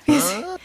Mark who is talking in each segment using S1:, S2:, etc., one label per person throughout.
S1: Biasa-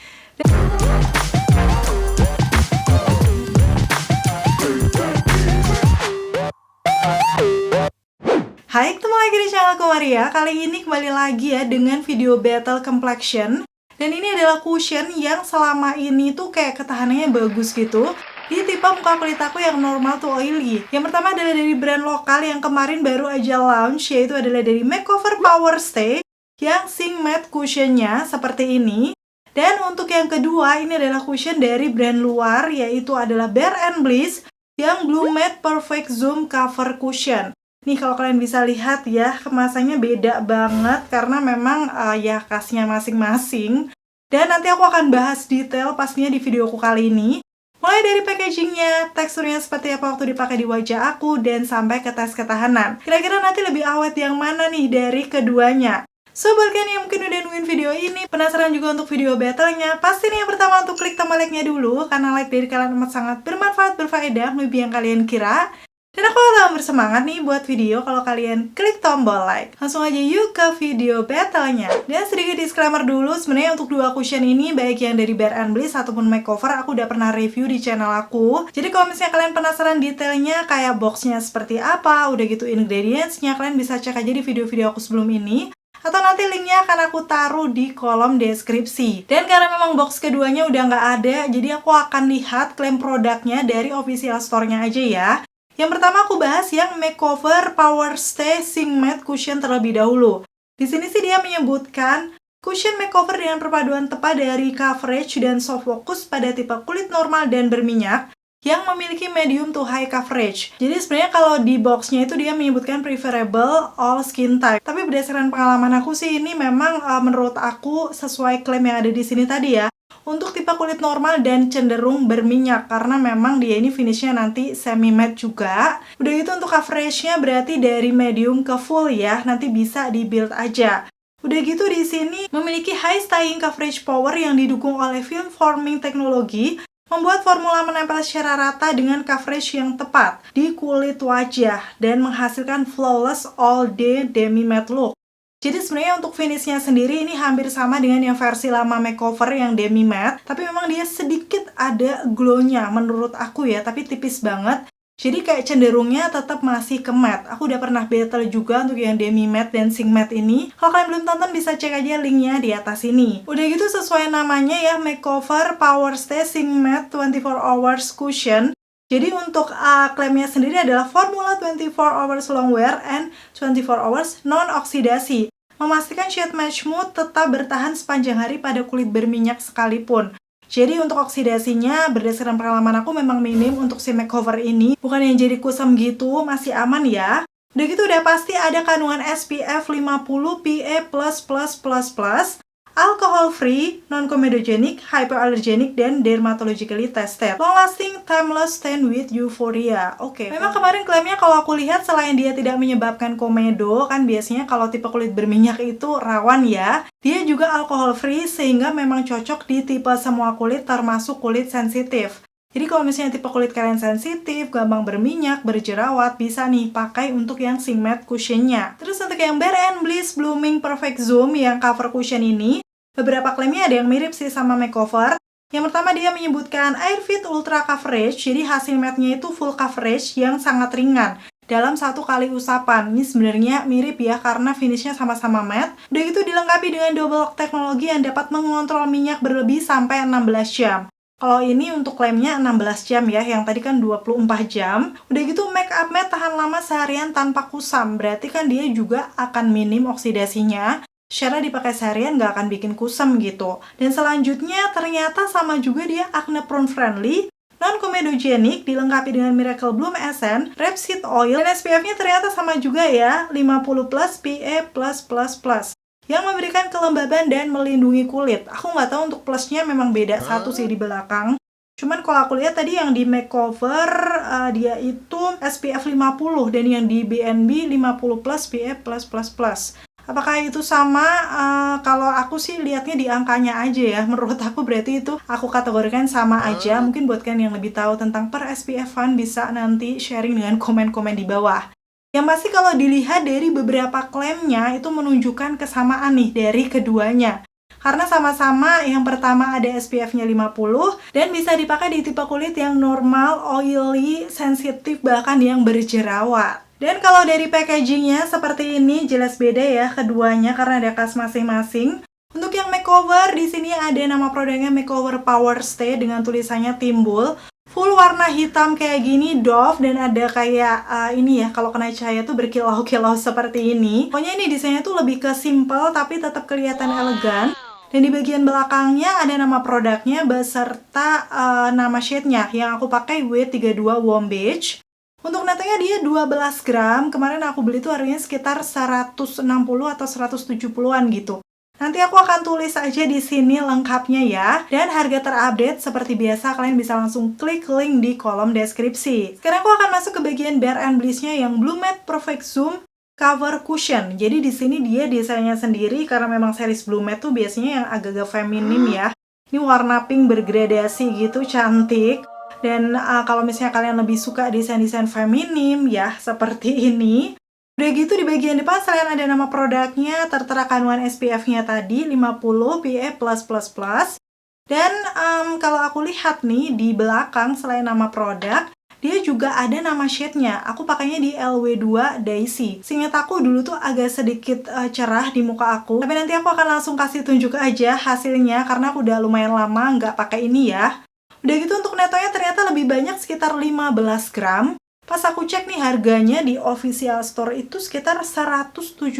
S1: Hai, ketemu lagi di channelku Maria. Kali ini kembali lagi ya dengan video Battle Complexion. Dan ini adalah cushion yang selama ini tuh kayak ketahanannya bagus gitu di tipe muka kulit aku yang normal to oily. Yang pertama adalah dari brand lokal yang kemarin baru aja launch, yaitu adalah dari Makeover Power Stay yang Sing Matte cushionnya seperti ini. Dan untuk yang kedua, ini adalah cushion dari brand luar, yaitu adalah Bare & Bliss yang Blue Matte Perfect Zoom Cover Cushion. Nih kalau kalian bisa lihat ya, kemasannya beda banget karena memang ya khasnya masing-masing. Dan nanti aku akan bahas detail pastinya di videoku kali ini. Mulai dari packagingnya, teksturnya seperti apa waktu dipakai di wajah aku, dan sampai ke tes ketahanan. Kira-kira nanti lebih awet yang mana nih dari keduanya? So, buat kalian yang mungkin udah nungguin video ini, penasaran juga untuk video battle-nya, pasti nih yang pertama untuk klik tombol like-nya dulu, karena like dari kalian amat sangat bermanfaat, berfaedah, lebih yang kalian kira. Dan aku akan bersemangat nih buat video kalau kalian klik tombol like. Langsung aja yuk ke video battle-nya. Dan sedikit disclaimer dulu, sebenarnya untuk dua cushion ini, baik yang dari Bare & Bliss ataupun Makeover, aku udah pernah review di channel aku. Jadi kalau misalnya kalian penasaran detailnya, kayak boxnya seperti apa, udah gitu ingredients-nya, kalian bisa cek aja di video-video aku sebelum ini. Atau nanti linknya akan aku taruh di kolom deskripsi. Dan karena memang box keduanya udah nggak ada, jadi aku akan lihat klaim produknya dari official store-nya aja ya. Yang pertama aku bahas yang Makeover Power Stay Sing Matte Cushion terlebih dahulu. Di sini sih dia menyebutkan cushion makeover dengan perpaduan tepat dari coverage dan soft focus pada tipe kulit normal dan berminyak yang memiliki medium to high coverage. Jadi sebenarnya kalau di boxnya itu dia menyebutkan preferable all skin type. Tapi berdasarkan pengalaman aku sih ini memang menurut aku sesuai klaim yang ada di sini tadi ya. Untuk tipe kulit normal dan cenderung berminyak karena memang dia ini finishnya nanti semi matte juga. Udah gitu untuk coveragenya berarti dari medium ke full ya, nanti bisa di build aja. Udah gitu di sini memiliki high staying coverage power yang didukung oleh film forming teknologi, membuat formula menempel secara rata dengan coverage yang tepat di kulit wajah dan menghasilkan flawless all day demi matte look. Jadi sebenarnya untuk finishnya sendiri ini hampir sama dengan yang versi lama Makeover yang demi matte, tapi memang dia sedikit ada glow-nya menurut aku ya, tapi tipis banget. Jadi kayak cenderungnya tetap masih ke matte. Aku udah pernah battle juga untuk yang demi matte dan Sing Matte ini. Kalau kalian belum tonton bisa cek aja linknya di atas ini. Udah gitu sesuai namanya ya, Makeover Power Stay Sing Matte 24 Hours Cushion. Jadi untuk klaimnya sendiri adalah formula 24 hours long wear and 24 hours non-oksidasi. Memastikan shade match mood tetap bertahan sepanjang hari pada kulit berminyak sekalipun. Jadi untuk oksidasinya berdasarkan pengalaman aku memang minim untuk si makeover ini. Bukan yang jadi kusam gitu, masih aman ya. Udah gitu udah pasti ada kandungan SPF 50 PA+++++, alcohol free, non-comedogenic, hypoallergenic, dan dermatologically tested. Long lasting, timeless, stand with euphoria. Oke. Memang kemarin klaimnya kalau aku lihat selain dia tidak menyebabkan komedo, kan biasanya kalau tipe kulit berminyak itu rawan ya. Dia juga alcohol free sehingga memang cocok di tipe semua kulit termasuk kulit sensitif. Jadi kalau misalnya tipe kulit kalian sensitif, gampang berminyak, berjerawat, bisa nih pakai untuk yang Sing Matte cushionnya. Terus untuk yang Bare & Bliss Blooming Perfect Zoom yang cover cushion ini, beberapa klaimnya ada yang mirip sih sama Makeover. Yang pertama dia menyebutkan Air Fit Ultra Coverage, jadi hasil matte-nya itu full coverage yang sangat ringan dalam satu kali usapan. Ini sebenarnya mirip ya karena finishnya sama-sama matte. Udah gitu dilengkapi dengan double lock teknologi yang dapat mengontrol minyak berlebih sampai 16 jam. Kalau ini untuk klaimnya 16 jam ya, yang tadi kan 24 jam. Udah gitu make up matte tahan lama seharian tanpa kusam, berarti kan dia juga akan minim oksidasinya. Secara dipakai seharian nggak akan bikin kusam gitu. Dan selanjutnya ternyata sama juga dia acne prone friendly, non-comedogenic, dilengkapi dengan Miracle Bloom Essence, Rapeseed Oil, dan SPF-nya ternyata sama juga ya, 50+ PA++++, yang memberikan kelembaban dan melindungi kulit. Aku nggak tahu untuk plusnya memang beda satu sih di belakang. Cuman kalau aku lihat tadi yang di Makeover dia itu SPF 50 dan yang di BNB 50+ PA+++. Apakah itu sama? Kalau aku sih lihatnya di angkanya aja ya. Menurut aku berarti itu aku kategorikan sama aja. Mungkin buat kalian yang lebih tahu tentang per SPF-an bisa nanti sharing dengan komen-komen di bawah. Yang pasti kalau dilihat dari beberapa klaimnya itu menunjukkan kesamaan nih dari keduanya. Karena sama-sama yang pertama ada SPF-nya 50 dan bisa dipakai di tipe kulit yang normal, oily, sensitif, bahkan yang berjerawat. Dan kalau dari packagingnya seperti ini jelas beda ya keduanya karena ada khas masing-masing. Untuk yang makeover di sini ada nama produknya Makeover Power Stay dengan tulisannya timbul. Full warna hitam kayak gini, doff, dan ada kayak ini ya, kalau kena cahaya tuh berkilau-kilau seperti ini. Pokoknya ini desainnya tuh lebih ke simple tapi tetap kelihatan elegan. Dan di bagian belakangnya ada nama produknya beserta nama shade-nya yang aku pakai W32 Warm Beige. Untuk netanya dia 12 gram, kemarin aku beli tuh harganya sekitar 160 atau 170-an gitu. Nanti aku akan tulis aja di sini lengkapnya ya. Dan harga terupdate seperti biasa kalian bisa langsung klik link di kolom deskripsi. Sekarang aku akan masuk ke bagian Bare & Bliss-nya yang Blue Matte Perfect Zoom Cover Cushion. Jadi di sini dia desainnya sendiri karena memang series Blue Matte tuh biasanya yang agak-agak feminim ya. Ini warna pink bergradasi gitu, cantik. Dan kalau misalnya kalian lebih suka desain-desain feminim ya seperti ini. Udah gitu di bagian depan selain ada nama produknya, tertera kandungan SPF-nya tadi 50 PA+++. Dan kalau aku lihat nih di belakang selain nama produk, dia juga ada nama shade-nya. Aku pakainya di LW2 Daisy. Seingat aku dulu tuh agak sedikit cerah di muka aku. Tapi nanti aku akan langsung kasih tunjuk aja hasilnya karena aku udah lumayan lama nggak pakai ini ya. Udah gitu untuk netonya ternyata lebih banyak sekitar 15 gram. Pas aku cek nih harganya di official store itu sekitar 117.000.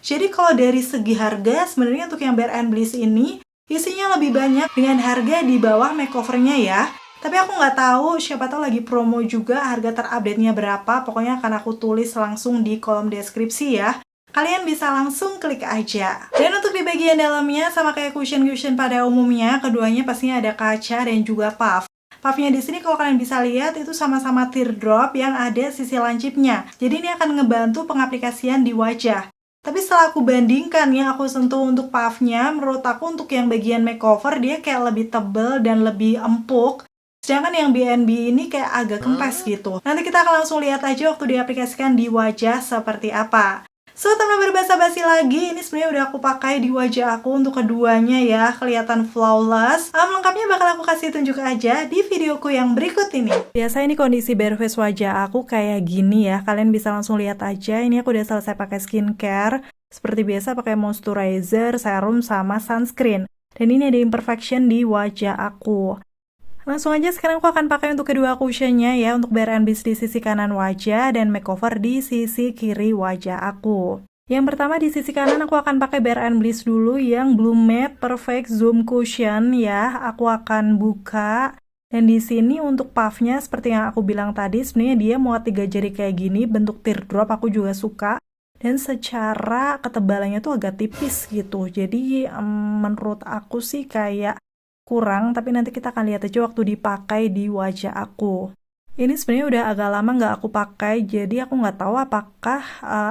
S1: Jadi kalau dari segi harga sebenarnya untuk yang Bare & Bliss ini isinya lebih banyak dengan harga di bawah makeovernya ya. Tapi aku nggak tahu, siapa tahu lagi promo juga harga terupdate-nya berapa. Pokoknya akan aku tulis langsung di kolom deskripsi ya. Kalian bisa langsung klik aja. Dan untuk di bagian dalamnya sama kayak cushion-cushion pada umumnya, keduanya pastinya ada kaca dan juga puff. Puffnya di sini kalau kalian bisa lihat itu sama-sama teardrop yang ada sisi lancipnya. Jadi ini akan ngebantu pengaplikasian di wajah. Tapi setelah aku bandingkan ya, aku sentuh untuk puffnya, menurut aku untuk yang bagian makeover dia kayak lebih tebel dan lebih empuk. Sedangkan yang B&B ini kayak agak kempes gitu. Nanti kita akan langsung lihat aja waktu diaplikasikan di wajah seperti apa. So, tanpa berbasa-basi lagi, ini sebenarnya udah aku pakai di wajah aku untuk keduanya ya, kelihatan flawless. Lengkapnya bakal aku kasih tunjuk aja di videoku yang berikut ini. Biasa ini kondisi bare face wajah aku kayak gini ya, kalian bisa langsung lihat aja. Ini aku udah selesai pakai skincare. Seperti biasa pakai moisturizer, serum, sama sunscreen. Dan ini ada imperfection di wajah aku. Langsung aja sekarang aku akan pakai untuk kedua cushionnya ya, untuk Bare & Bliss di sisi kanan wajah dan makeover di sisi kiri wajah aku. Yang pertama di sisi kanan aku akan pakai Bare & Bliss dulu yang Blue Matte Perfect Zoom Cushion ya. Aku akan buka dan di sini untuk puffnya seperti yang aku bilang tadi, sebenarnya dia muat 3 jari kayak gini, bentuk teardrop aku juga suka. Dan secara ketebalannya tuh agak tipis gitu. Jadi menurut aku sih kayak kurang, tapi nanti kita akan lihat aja waktu dipakai di wajah aku. Ini sebenarnya udah agak lama nggak aku pakai, jadi aku nggak tahu apakah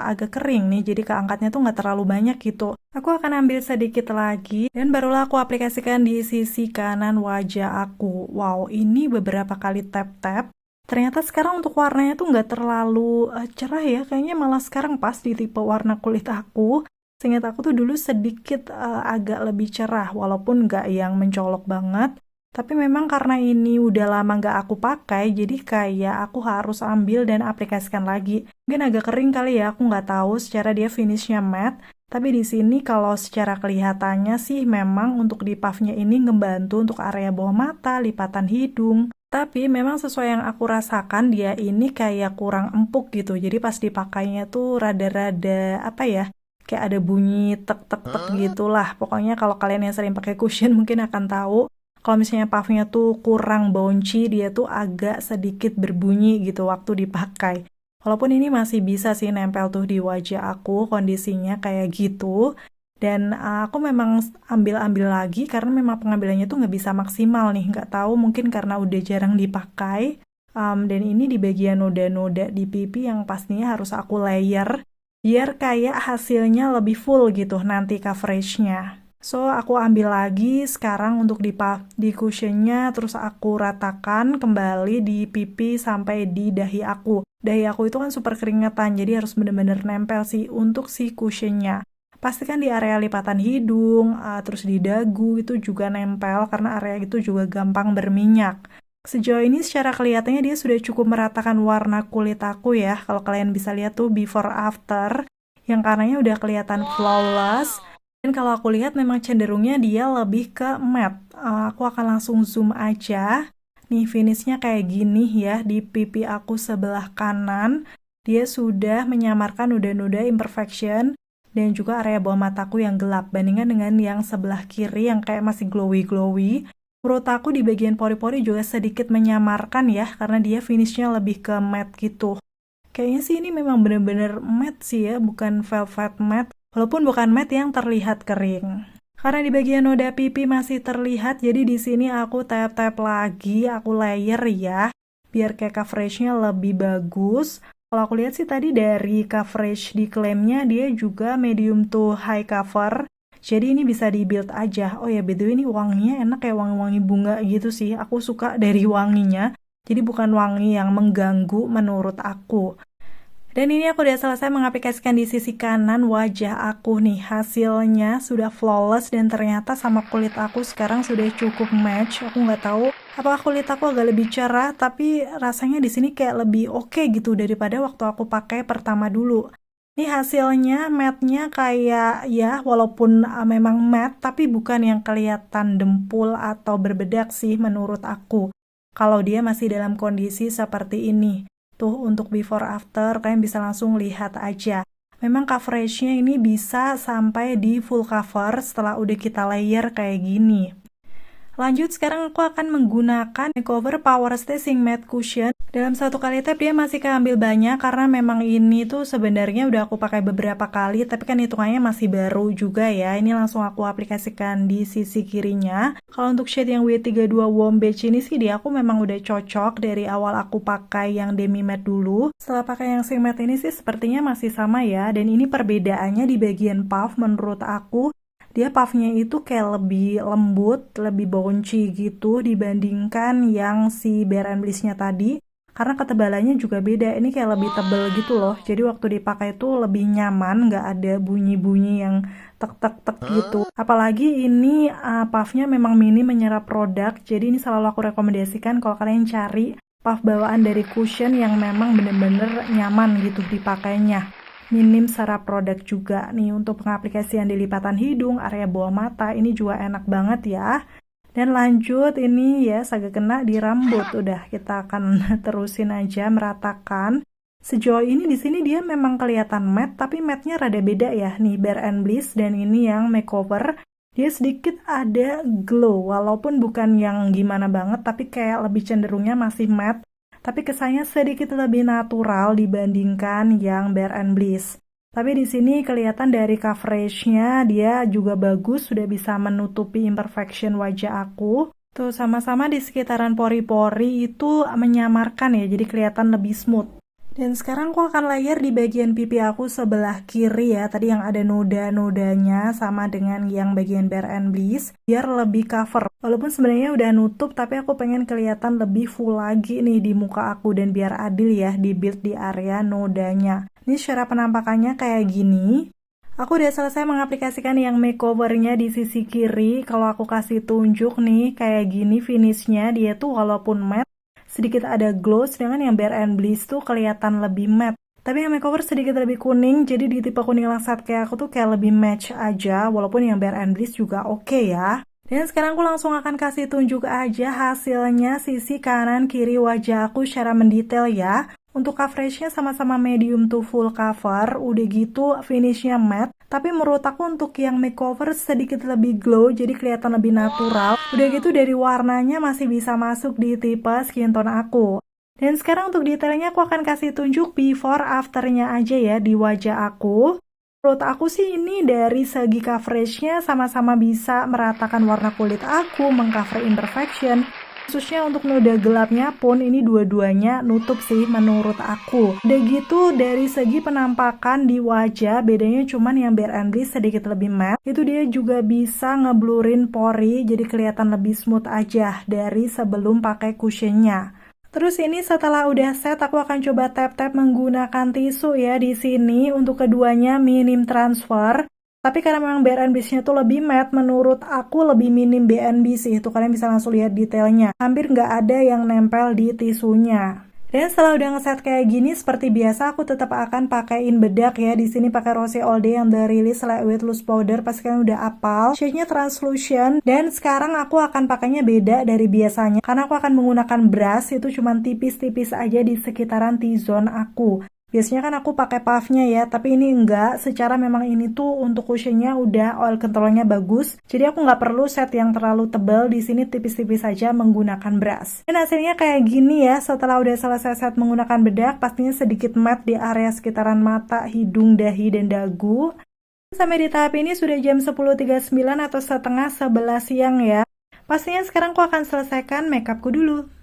S1: agak kering nih, jadi keangkatnya tuh nggak terlalu banyak gitu. Aku akan ambil sedikit lagi, dan barulah aku aplikasikan di sisi kanan wajah aku. Wow, ini beberapa kali tap-tap. Ternyata sekarang untuk warnanya tuh nggak terlalu cerah ya, kayaknya malah sekarang pas di tipe warna kulit aku. Seingat aku tuh dulu sedikit agak lebih cerah, walaupun nggak yang mencolok banget. Tapi memang karena ini udah lama nggak aku pakai, jadi kayak aku harus ambil dan aplikasikan lagi. Mungkin agak kering kali ya, aku nggak tahu secara dia finishnya matte. Tapi di sini kalau secara kelihatannya sih memang untuk di puffnya ini ngebantu untuk area bawah mata, lipatan hidung. Tapi memang sesuai yang aku rasakan dia ini kayak kurang empuk gitu. Jadi pas dipakainya tuh rada-rada apa ya? Kayak ada bunyi tek-tek-tek gitulah. Pokoknya kalau kalian yang sering pakai cushion mungkin akan tahu. Kalau misalnya puffnya tuh kurang bouncy, dia tuh agak sedikit berbunyi gitu waktu dipakai. Walaupun ini masih bisa sih nempel tuh di wajah aku, kondisinya kayak gitu. Dan aku memang ambil-ambil lagi karena memang pengambilannya tuh nggak bisa maksimal nih. Nggak tahu mungkin karena udah jarang dipakai. Dan ini di bagian noda-noda di pipi yang pastinya harus aku layer biar kayak hasilnya lebih full gitu nanti coveragenya. So, aku ambil lagi sekarang untuk di cushionnya, terus aku ratakan kembali di pipi sampai di dahi aku. Dahi aku itu kan super keringetan, jadi harus bener-bener nempel sih untuk si cushionnya. Pastikan di area lipatan hidung, terus di dagu itu juga nempel, karena area itu juga gampang berminyak. Sejauh ini secara kelihatannya dia sudah cukup meratakan warna kulit aku ya. Kalau kalian bisa lihat tuh before after, yang kanannya udah kelihatan flawless. Dan kalau aku lihat memang cenderungnya dia lebih ke matte. Aku akan langsung zoom aja. Nih finishnya kayak gini ya di pipi aku sebelah kanan. Dia sudah menyamarkan noda-noda imperfection dan juga area bawah mataku yang gelap. Bandingkan dengan yang sebelah kiri yang kayak masih glowy-glowy. Menurut aku di bagian pori-pori juga sedikit menyamarkan ya, karena dia finishnya lebih ke matte gitu. Kayaknya sih ini memang bener-bener matte sih ya, bukan velvet matte. Walaupun bukan matte yang terlihat kering. Karena di bagian noda pipi masih terlihat, jadi di sini aku tap-tap lagi, aku layer ya, biar kayak coveragenya lebih bagus. Kalau aku lihat sih tadi dari coverage di klaimnya, dia juga medium to high cover. Jadi ini bisa di-build aja. Oh ya, by the way ini wanginya enak kayak wangi-wangi bunga gitu sih. Aku suka dari wanginya. Jadi bukan wangi yang mengganggu menurut aku. Dan ini aku udah selesai mengaplikasikan di sisi kanan wajah aku nih. Hasilnya sudah flawless dan ternyata sama kulit aku sekarang sudah cukup match. Aku nggak tahu apakah kulit aku agak lebih cerah, tapi rasanya di sini kayak lebih oke gitu daripada waktu aku pakai pertama dulu. Ini hasilnya matte-nya kayak ya walaupun memang matte tapi bukan yang kelihatan dempul atau berbedak sih menurut aku. Kalau dia masih dalam kondisi seperti ini. Tuh untuk before after kalian bisa langsung lihat aja. Memang coveragenya ini bisa sampai di full cover setelah udah kita layer kayak gini. Lanjut, sekarang aku akan menggunakan makeover Power Stay Matte Cushion. Dalam satu kali tap dia masih keambil banyak karena memang ini tuh sebenarnya udah aku pakai beberapa kali, tapi kan hitungannya masih baru juga ya. Ini langsung aku aplikasikan di sisi kirinya. Kalau untuk shade yang W32 Warm Beige ini sih dia aku memang udah cocok dari awal aku pakai yang demi matte dulu. Setelah pakai yang sing matte ini sih sepertinya masih sama ya, dan ini perbedaannya di bagian puff menurut aku. Dia puffnya itu kayak lebih lembut, lebih bouncy gitu dibandingkan yang si Bare and Bliss-nya tadi. Karena ketebalannya juga beda, ini kayak lebih tebal gitu loh. Jadi waktu dipakai itu lebih nyaman, nggak ada bunyi-bunyi yang tek-tek-tek gitu. Apalagi ini puffnya memang mini menyerap produk, jadi ini selalu aku rekomendasikan kalau kalian cari puff bawaan dari cushion yang memang bener-bener nyaman gitu dipakainya. Minim serap produk juga nih untuk pengaplikasian di lipatan hidung, area bawah mata ini juga enak banget ya. Dan lanjut ini ya agak kena di rambut, udah kita akan terusin aja meratakan. Sejauh ini di sini dia memang kelihatan matte, tapi matte-nya rada beda ya nih Bare and Bliss dan ini yang makeover. Dia sedikit ada glow walaupun bukan yang gimana banget, tapi kayak lebih cenderungnya masih matte. Tapi kesannya sedikit lebih natural dibandingkan yang Bare and Bliss. Tapi di sini kelihatan dari coveragenya dia juga bagus, sudah bisa menutupi imperfection wajah aku. Tuh sama-sama di sekitaran pori-pori itu menyamarkan ya, jadi kelihatan lebih smooth. Dan sekarang aku akan layer di bagian pipi aku sebelah kiri ya, tadi yang ada noda-nodanya sama dengan yang bagian Bare and Bliss, biar lebih cover. Walaupun sebenarnya udah nutup, tapi aku pengen kelihatan lebih full lagi nih di muka aku dan biar adil ya di build di area nodanya. Ini secara penampakannya kayak gini. Aku udah selesai mengaplikasikan yang makeovernya di sisi kiri. Kalau aku kasih tunjuk nih kayak gini finishnya, dia tuh walaupun matte, sedikit ada glow, sedangkan yang Bare and Bliss tuh kelihatan lebih matte. Tapi yang makeover sedikit lebih kuning, jadi di tipe kuning langsat kayak aku tuh kayak lebih match aja, walaupun yang Bare and Bliss juga oke ya. Dan sekarang aku langsung akan kasih tunjuk aja hasilnya sisi kanan kiri wajah aku secara mendetail ya. Untuk coveragenya sama-sama medium to full cover, udah gitu finishnya matte. Tapi menurut aku untuk yang makeover sedikit lebih glow, jadi kelihatan lebih natural. Udah gitu dari warnanya masih bisa masuk di tipe skin tone aku. Dan sekarang untuk detailnya aku akan kasih tunjuk before afternya aja ya di wajah aku. Menurut aku sih ini dari segi coveragenya sama-sama bisa meratakan warna kulit aku, mengcover imperfection. Khususnya untuk noda gelapnya pun ini dua-duanya nutup sih menurut aku. Udah gitu dari segi penampakan di wajah bedanya cuman yang Bare and Bliss sedikit lebih matte. Itu dia juga bisa ngeblurin pori jadi kelihatan lebih smooth aja dari sebelum pakai cushionnya. Terus ini setelah udah set aku akan coba tap-tap menggunakan tisu ya di sini untuk keduanya minim transfer. Tapi karena memang BNB-nya tuh lebih matte, menurut aku lebih minim BNB sih. Tuh kalian bisa langsung lihat detailnya. Hampir nggak ada yang nempel di tisunya. Dan setelah udah ngeset kayak gini, seperti biasa aku tetap akan pakaiin bedak ya. Di sini pakai Rosé All Day yang The Release Lightweight Loose Powder. Pasti kalian udah apal. Shade-nya translucent. Dan sekarang aku akan pakainya beda dari biasanya. Karena aku akan menggunakan brush, itu cuma tipis-tipis aja di sekitaran T-zone aku. Biasanya kan aku pakai puffnya ya, tapi ini enggak. Secara memang ini tuh untuk cushionnya udah oil controlnya bagus. Jadi aku nggak perlu set yang terlalu tebal. Di sini tipis-tipis saja menggunakan brush. Dan hasilnya kayak gini ya. Setelah udah selesai set menggunakan bedak, pastinya sedikit matte di area sekitaran mata, hidung, dahi, dan dagu. Sampai di tahap ini sudah jam 10.39 atau setengah 11 siang ya. Pastinya sekarang aku akan selesaikan makeupku dulu.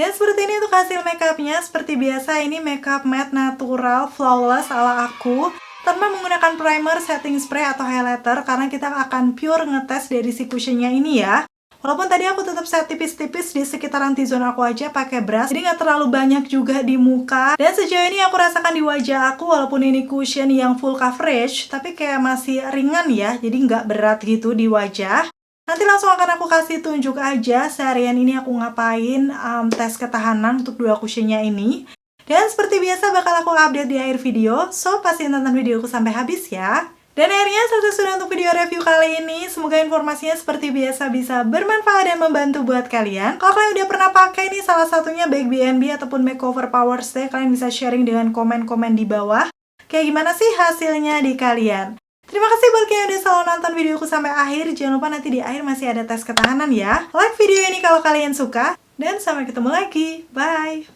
S1: Dan seperti ini untuk hasil makeupnya. Seperti biasa ini makeup matte natural flawless ala aku tanpa menggunakan primer, setting spray, atau highlighter karena kita akan pure ngetes dari si cushionnya ini ya. Walaupun tadi aku tetap set tipis-tipis di sekitaran T-zone aku aja pakai brush, jadi nggak terlalu banyak juga di muka. Dan sejauh ini aku rasakan di wajah aku, walaupun ini cushion yang full coverage, tapi kayak masih ringan ya, jadi nggak berat gitu di wajah. Nanti langsung akan aku kasih tunjuk aja seharian ini aku ngapain tes ketahanan untuk dua cushionnya ini. Dan seperti biasa bakal aku update di akhir video, so pastiin tonton videoku sampai habis ya. Dan akhirnya selesai sudah untuk video review kali ini. Semoga informasinya seperti biasa bisa bermanfaat dan membantu buat kalian. Kalau kalian udah pernah pakai nih salah satunya baik BNB ataupun makeover power stay, kalian bisa sharing dengan komen-komen di bawah. Kayak gimana sih hasilnya di kalian? Terima kasih buat kalian yang udah selalu nonton videoku sampai akhir. Jangan lupa nanti di akhir masih ada tes ketahanan ya. Like video ini kalau kalian suka. Dan sampai ketemu lagi. Bye!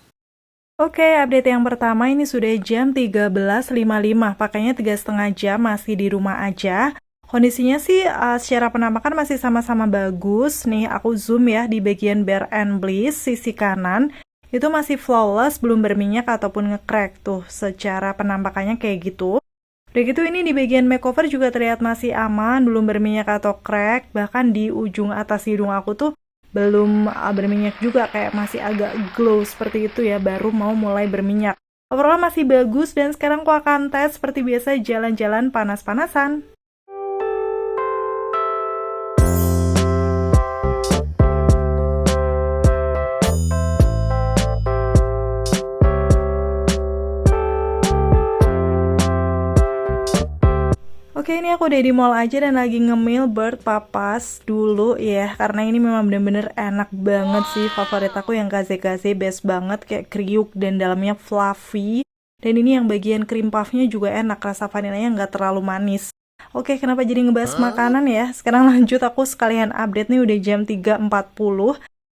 S1: Oke, update yang pertama ini sudah jam 13.55. Pakainya 3,5 jam masih di rumah aja. Kondisinya sih secara penampakan masih sama-sama bagus. Nih aku zoom ya di bagian Bare and Bliss sisi kanan. Itu masih flawless, belum berminyak ataupun nge-crack tuh. Secara penampakannya kayak gitu. Udah gitu ini di bagian makeover juga terlihat masih aman, belum berminyak atau crack. Bahkan di ujung atas hidung aku tuh belum berminyak juga, kayak masih agak glow seperti itu ya, baru mau mulai berminyak. Overall masih bagus dan sekarang aku akan tes seperti biasa jalan-jalan panas-panasan. Oke, ini aku udah di mall aja dan lagi ngemil Bird Papas dulu ya. Karena ini memang bener-bener enak banget sih. Favorit aku yang kaze-kaze, best banget. Kayak kriuk dan dalamnya fluffy. Dan ini yang bagian cream puffnya juga enak. Rasa vanilanya nggak terlalu manis. Oke, kenapa jadi ngebahas makanan ya? Sekarang lanjut, aku sekalian update nih udah jam 3.40.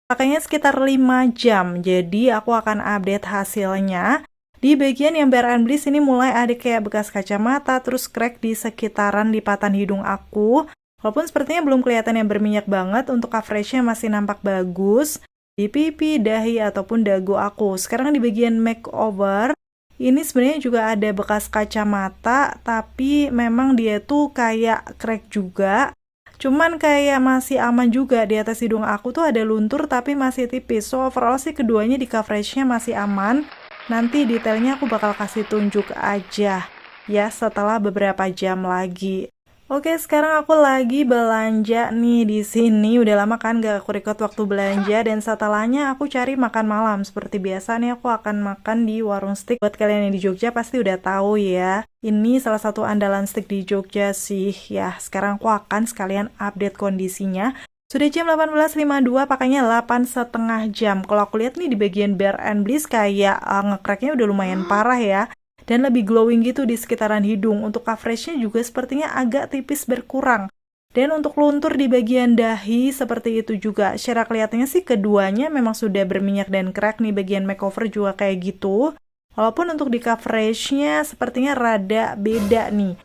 S1: Pakainya sekitar 5 jam. Jadi aku akan update hasilnya. Di bagian yang Bare and Bliss ini mulai ada kayak bekas kacamata, terus crack di sekitaran lipatan hidung aku. Walaupun sepertinya belum kelihatan yang berminyak banget, untuk coveragenya masih nampak bagus. Di pipi, dahi, ataupun dagu aku. Sekarang di bagian makeover, ini sebenarnya juga ada bekas kacamata, tapi memang dia tuh kayak crack juga. Cuman kayak masih aman juga, di atas hidung aku tuh ada luntur tapi masih tipis. So overall sih keduanya di coveragenya masih aman. Nanti detailnya aku bakal kasih tunjuk aja ya setelah beberapa jam lagi. Oke, sekarang aku lagi belanja nih di sini. Udah lama kan gak aku record waktu belanja, dan setelahnya aku cari makan malam. Seperti biasa nih aku akan makan di warung steak. Buat kalian yang di Jogja pasti udah tahu ya. Ini salah satu andalan steak di Jogja sih. Ya, sekarang aku akan sekalian update kondisinya. Sudah jam 18.52, pakainya 8,5 jam. Kalau aku lihat nih di bagian Bare and Bliss kayak nge-cracknya udah lumayan parah ya. Dan lebih glowing gitu di sekitaran hidung. Untuk coveragenya juga sepertinya agak tipis berkurang. Dan untuk luntur di bagian dahi seperti itu juga. Secara kelihatannya sih keduanya memang sudah berminyak dan crack nih, bagian makeover juga kayak gitu. Walaupun untuk di coveragenya sepertinya rada beda nih.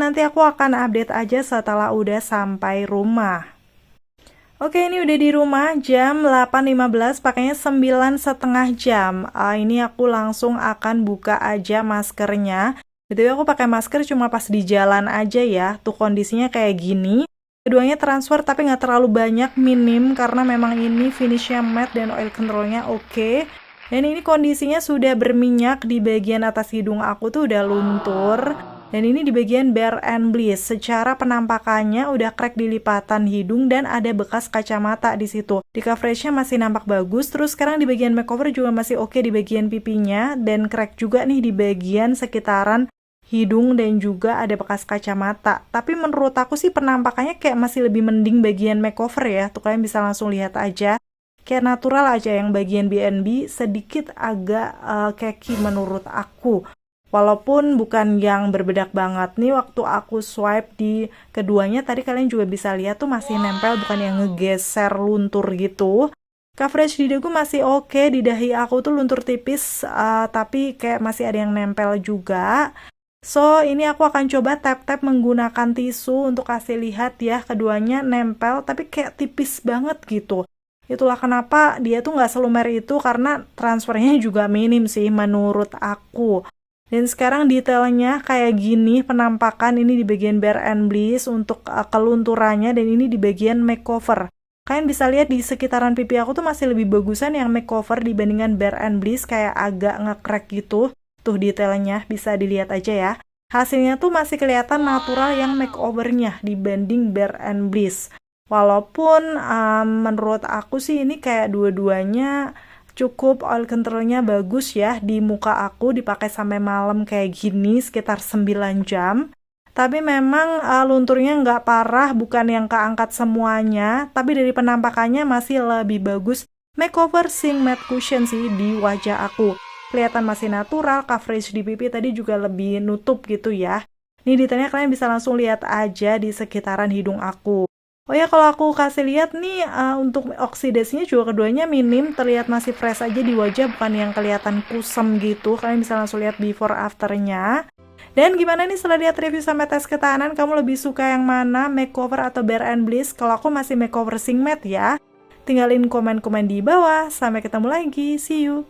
S1: Nanti aku akan update aja setelah udah sampai rumah. Oke, ini udah di rumah jam 8.15, pakainya 9,5 jam. Ini aku langsung akan buka aja maskernya. BTW aku pakai masker cuma pas di jalan aja ya. Tuh kondisinya kayak gini. Keduanya transfer tapi nggak terlalu banyak, minim karena memang ini finishnya matte dan oil controlnya oke. Dan ini kondisinya sudah berminyak di bagian atas hidung aku tuh udah luntur. Dan ini di bagian bare and bliss. Secara penampakannya udah crack di lipatan hidung dan ada bekas kacamata di situ. Di coveragenya masih nampak bagus. Terus sekarang di bagian makeover juga masih oke di bagian pipinya dan crack juga nih di bagian sekitaran hidung dan juga ada bekas kacamata. Tapi menurut aku sih penampakannya kayak masih lebih mending bagian makeover ya. Tuh kalian bisa langsung lihat aja. Kayak natural aja yang bagian BNB sedikit agak keki menurut aku. Walaupun bukan yang berbedak banget nih, waktu aku swipe di keduanya tadi kalian juga bisa lihat tuh masih nempel, bukan yang ngegeser luntur gitu. Coverage di dagu masih oke, di dahi aku tuh luntur tipis, tapi kayak masih ada yang nempel juga. So, ini aku akan coba tap-tap menggunakan tisu untuk kasih lihat ya, keduanya nempel tapi kayak tipis banget gitu. Itulah kenapa dia tuh nggak selumer itu, karena transfernya juga minim sih menurut aku. Dan sekarang detailnya kayak gini, penampakan ini di bagian bare and bliss untuk kelunturannya, dan ini di bagian makeover. Kalian bisa lihat di sekitaran pipi aku tuh masih lebih bagusan yang makeover dibandingkan bare and bliss, kayak agak nge-crack gitu. Tuh detailnya bisa dilihat aja ya. Hasilnya tuh masih kelihatan natural yang makeovernya dibanding bare and bliss. Walaupun menurut aku sih ini kayak dua-duanya cukup oil controlnya bagus ya. Di muka aku dipakai sampai malam kayak gini sekitar 9 jam. Tapi memang lunturnya nggak parah, bukan yang keangkat semuanya. Tapi dari penampakannya masih lebih bagus makeover Sing Matte Cushion sih di wajah aku. Kelihatan masih natural, coverage di pipi tadi juga lebih nutup gitu ya. Ini detailnya kalian bisa langsung lihat aja di sekitaran hidung aku. Oh ya, kalau aku kasih lihat nih, untuk oksidasinya juga keduanya minim, terlihat masih fresh aja di wajah, bukan yang kelihatan kusam gitu. Kalian bisa langsung lihat before afternya. Dan gimana nih setelah lihat review sampai tes ketahanan, kamu lebih suka yang mana, makeover atau bare and bliss? Kalau aku masih makeover Sing Matte ya. Tinggalin komen-komen di bawah. Sampai ketemu lagi, see you!